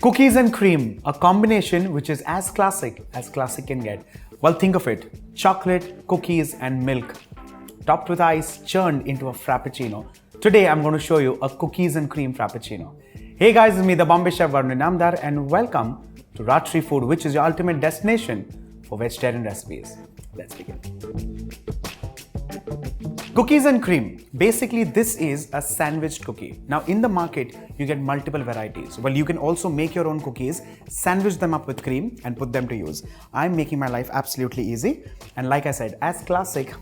Cookies and cream, a combination which is as classic can get. Well, think of it. Chocolate, cookies and milk, topped with ice, churned into a frappuccino. Today, I'm going to show you a cookies and cream frappuccino. Hey guys, it's me, the Bombay Chef Varun Inamdar, and welcome to Rajshri Food, which is your ultimate destination for vegetarian recipes. Let's begin. Cookies and cream. Basically, this is a sandwiched cookie. Now, in the market, you get multiple varieties. Well, you can also make your own cookies, sandwich them up with cream and put them to use. I'm making my life absolutely easy. And like I said, as classic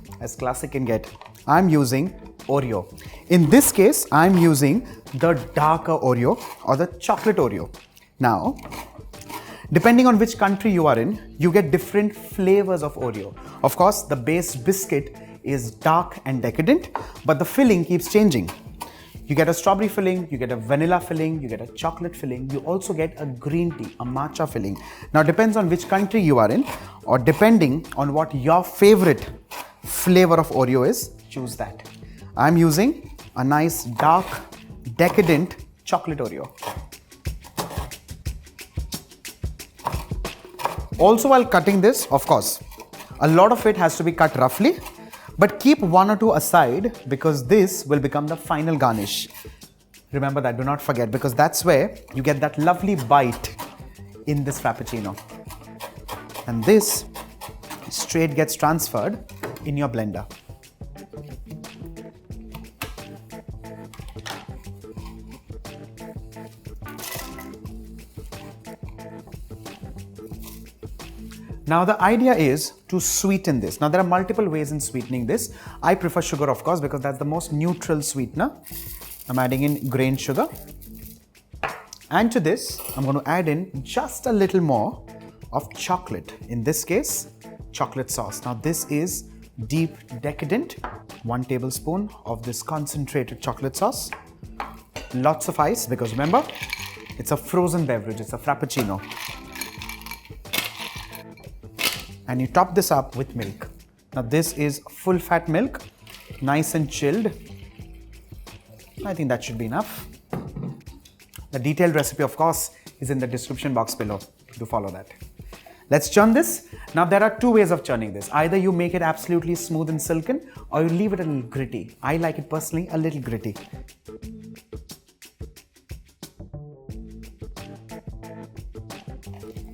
can get, I'm using Oreo. In this case, I'm using the darker Oreo or the chocolate Oreo. Now, depending on which country you are in, you get different flavors of Oreo. Of course, the base biscuit is dark and decadent, but the filling keeps changing. You get a strawberry filling, you get a vanilla filling, you get a chocolate filling, you also get a green tea, a matcha filling. Now, depends on which country you are in, or depending on what your favorite flavor of Oreo is, choose that. I'm using a nice dark, decadent chocolate Oreo. Also, while cutting this, of course, a lot of it has to be cut roughly, but keep one or two aside because this will become the final garnish. Remember that, do not forget, because that's where you get that lovely bite in this frappuccino. And this straight gets transferred in your blender. Now the idea is to sweeten this. Now there are multiple ways in sweetening this. I prefer sugar, of course, because that's the most neutral sweetener. I'm adding in grain sugar. And to this, I'm going to add in just a little more of chocolate. In this case, chocolate sauce. Now this is deep decadent. 1 tablespoon of this concentrated chocolate sauce. Lots of ice, because remember, it's a frozen beverage. It's a frappuccino. And you top this up with milk. Now this is full fat milk, nice and chilled. I think that should be enough. The detailed recipe, of course, is in the description box below. Do follow that. Let's churn this. Now there are two ways of churning this. Either you make it absolutely smooth and silken, or you leave it a little gritty. I like it personally a little gritty.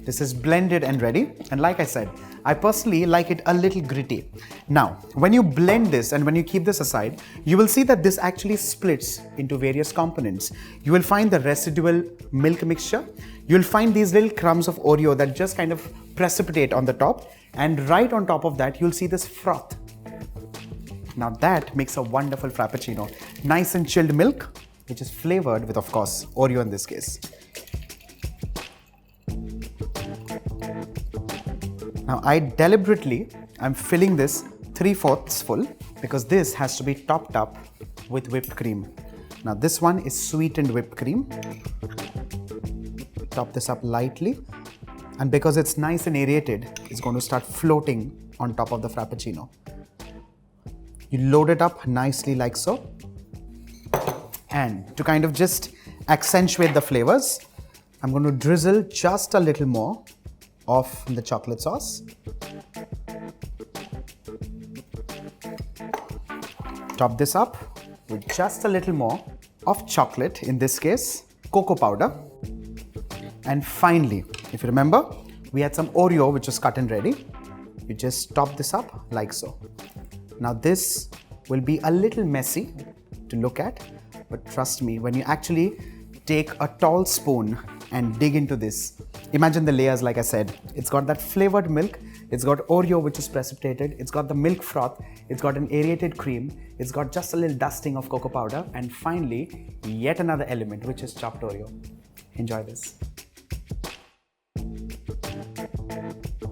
This is blended and ready. And like I said, I personally like it a little gritty. Now, when you blend this and when you keep this aside, you will see that this actually splits into various components. You will find the residual milk mixture. You'll find these little crumbs of Oreo that just kind of precipitate on the top. And right on top of that, you'll see this froth. Now that makes a wonderful frappuccino. Nice and chilled milk, which is flavored with, of course, Oreo in this case. Now I'm filling this 3/4 full because this has to be topped up with whipped cream. Now this one is sweetened whipped cream. Top this up lightly, and because it's nice and aerated, it's going to start floating on top of the frappuccino. You load it up nicely like so. And to kind of just accentuate the flavors, I'm going to drizzle just a little more of the chocolate sauce. Top this up with just a little more of chocolate, in this case, cocoa powder. And finally, if you remember, we had some Oreo which was cut and ready. You just top this up like so. Now this will be a little messy to look at, but trust me, when you actually take a tall spoon and dig into this, imagine the layers. Like I said, it's got that flavored milk, it's got Oreo which is precipitated, it's got the milk froth, it's got an aerated cream, it's got just a little dusting of cocoa powder, and finally, yet another element which is chopped Oreo. Enjoy this.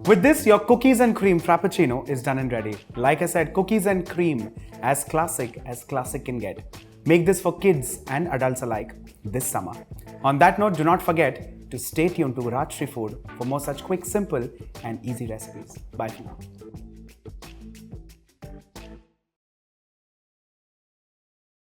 With this, your cookies and cream frappuccino is done and ready. Like I said, cookies and cream, as classic can get. Make this for kids and adults alike this summer. On that note, do not forget to stay tuned to Rajshri Food for more such quick, simple and easy recipes. Bye for now.